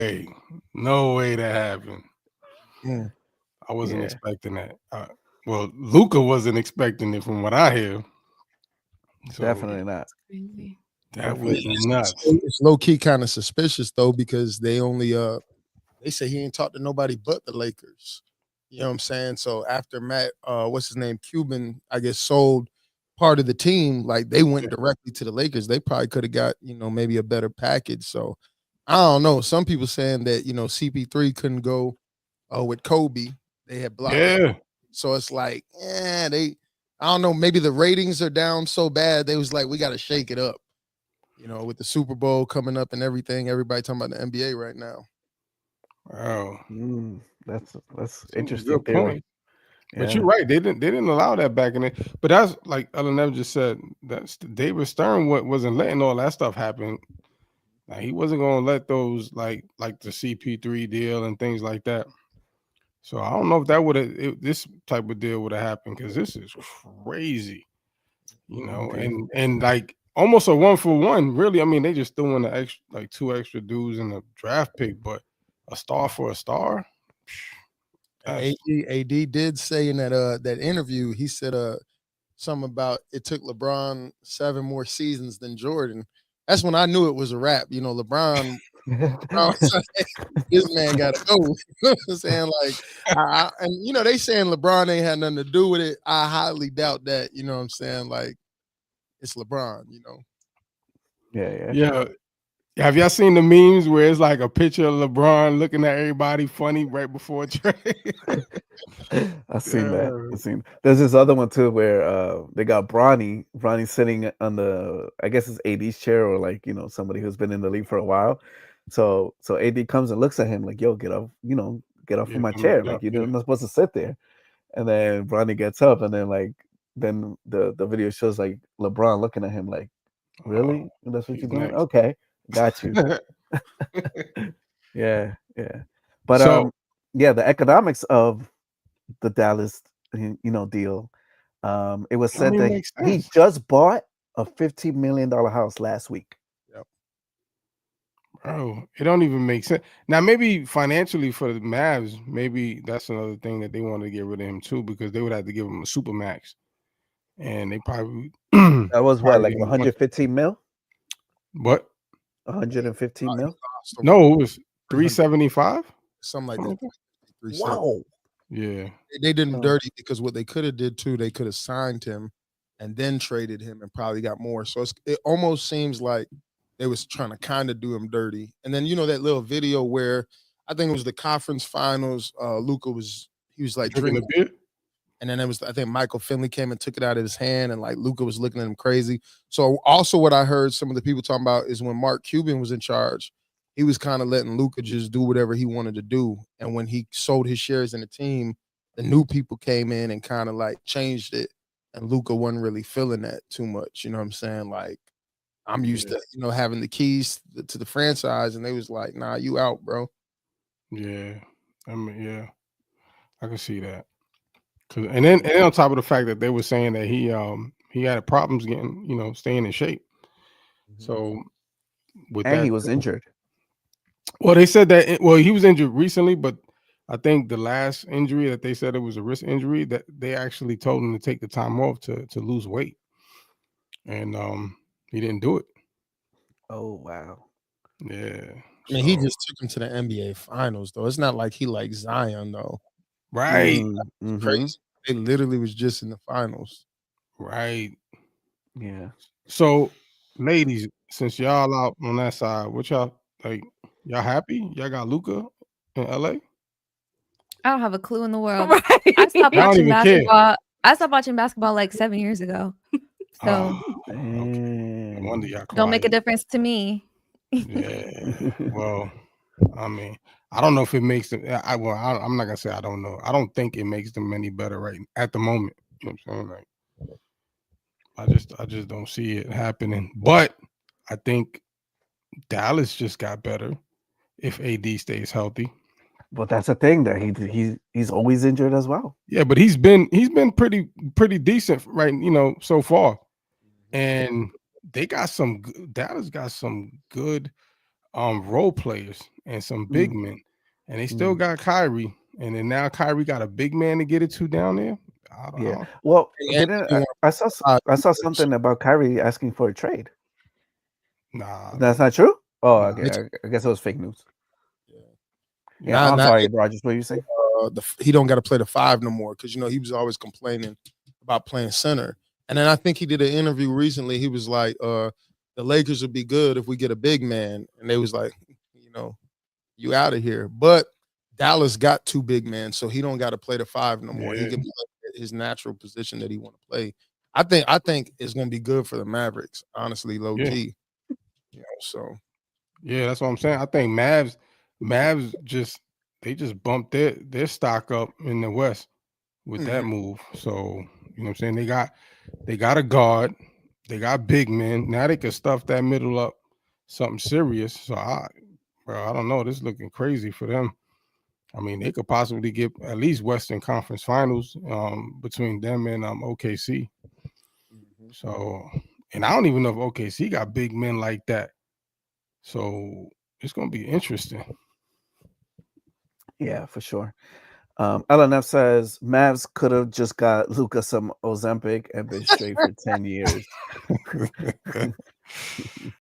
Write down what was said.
Hey, no way that happened. Mm. I wasn't expecting that. Well, Luka wasn't expecting it from what I hear. So Definitely not. Crazy. that was nuts. It's low key kind of suspicious though, because they only they say he ain't talked to nobody but the Lakers. You know what I'm saying? So after Matt, what's his name, Cuban, I guess sold part of the team, like they went directly to the Lakers. They probably could have got, maybe a better package. So I don't know. Some people saying that, CP3 couldn't go with Kobe. They had blocked. Yeah. So it's like, I don't know, maybe the ratings are down so bad. They was like, we got to shake it up. With the Super Bowl coming up and everything, everybody talking about the NBA right now. Wow. That's a interesting good theory. point. But you're right. They didn't allow that back in it. But that's like Ellen just said. That's David Stern wasn't letting all that stuff happen. Like, he wasn't going to let those like the CP3 deal and things like that. So I don't know if that would have this type of deal would have happened, because this is crazy, and like almost a 1-for-1. Really, I mean, they just threw in the extra, like 2 extra dudes in the draft pick, but a star for a star. AD did say in that interview, he said something about it took LeBron 7 more seasons than Jordan. That's when I knew it was a wrap. LeBron, this man got to go. You know what I'm saying? Like, and they saying LeBron ain't had nothing to do with it. I highly doubt that. You know what I'm saying? Like, it's LeBron. Yeah. Have y'all seen the memes where it's like a picture of LeBron looking at everybody funny right before a trade? I've seen that. There's this other one too where they got Bronny sitting on the, I guess it's AD's chair, or like, somebody who's been in the league for a while. So AD comes and looks at him like, yo, get off from my chair. Like, you're not supposed to sit there. And then Bronny gets up, and then the video shows like LeBron looking at him like, really? That's what you're doing? Next. Okay. Got you. Yeah. But the economics of the Dallas deal, it was said that he just bought a $15 million house last week. Yep. Bro, it don't even make sense. Now, maybe financially for the Mavs, maybe that's another thing that they wanted to get rid of him too, because they would have to give him a super max, and they probably that was what, like 115 mil? What? 115 mil? No, it was 375. Something like that. Wow. Yeah. They did him dirty, because what they could have did too, they could have signed him and then traded him and probably got more. So it almost seems like they was trying to kind of do him dirty. And then that little video where I think it was the conference finals, Luka was like drinking a beer. And then I think Michael Finley came and took it out of his hand, and like Luka was looking at him crazy. So also what I heard some of the people talking about is when Mark Cuban was in charge, he was kind of letting Luka just do whatever he wanted to do. And when he sold his shares in the team, the new people came in and kind of like changed it. And Luka wasn't really feeling that too much. You know what I'm saying? Like, I'm used to, having the keys to the franchise, and they was like, nah, you out, bro. Yeah. I mean, yeah. I can see that. And then on top of the fact that they were saying that he had problems getting, staying in shape. So he was injured. Well, they said that he was injured recently, but I think the last injury that they said it was a wrist injury, that they actually told him to take the time off to lose weight. And he didn't do it. Oh, wow. Yeah. I mean, he just took him to the NBA finals, though. It's not like he like Zion, though. Right. Mm-hmm. Crazy. They literally was just in the finals. Right. Yeah. So, ladies, since y'all out on that side, what y'all like? Y'all happy? Y'all got Luka in LA? I don't have a clue in the world. Right. I stopped watching basketball. Care. I stopped watching basketball like 7 years ago. So okay. No wonder y'all quiet. Don't make a difference to me. Yeah. Well, I mean, I don't know if it makes them. I'm not gonna say I don't know. I don't think it makes them any better right at the moment. You know what I'm saying? Like, I just don't see it happening. But I think Dallas just got better if AD stays healthy. But that's the thing, that he's always injured as well. Yeah, but he's been pretty decent, right? So far, and they got Dallas got some good role players and some big men, and they still got Kyrie, and then now Kyrie got a big man to get it to down there. I don't know. Well, And I saw something about Kyrie asking for a trade. Nah, That's not true. Oh, Nah. okay. I guess it was fake news. Yeah, Not- I'm not- sorry, Rogers. What you saying? He don't got to play the 5 no more because he was always complaining about playing center. And then I think he did an interview recently. He was like, "The Lakers would be good if we get a big man," and they was like, "You out of here." But Dallas got 2 big men, so he don't got to play the 5 no more. He can play his natural position that he want to play. I think it's gonna be good for the Mavericks, honestly, low key. So yeah, that's what I'm saying. I think Mavs just bumped their stock up in the West with that move. So you know what I'm saying? They got a guard, they got big men. Now they can stuff that middle up something serious. So I don't know. This is looking crazy for them. I mean, they could possibly get at least Western Conference Finals between them and OKC. So, and I don't even know if OKC got big men like that. So it's gonna be interesting. Yeah, for sure. LNF says Mavs could have just got Luka some Ozempic and been straight for 10 years.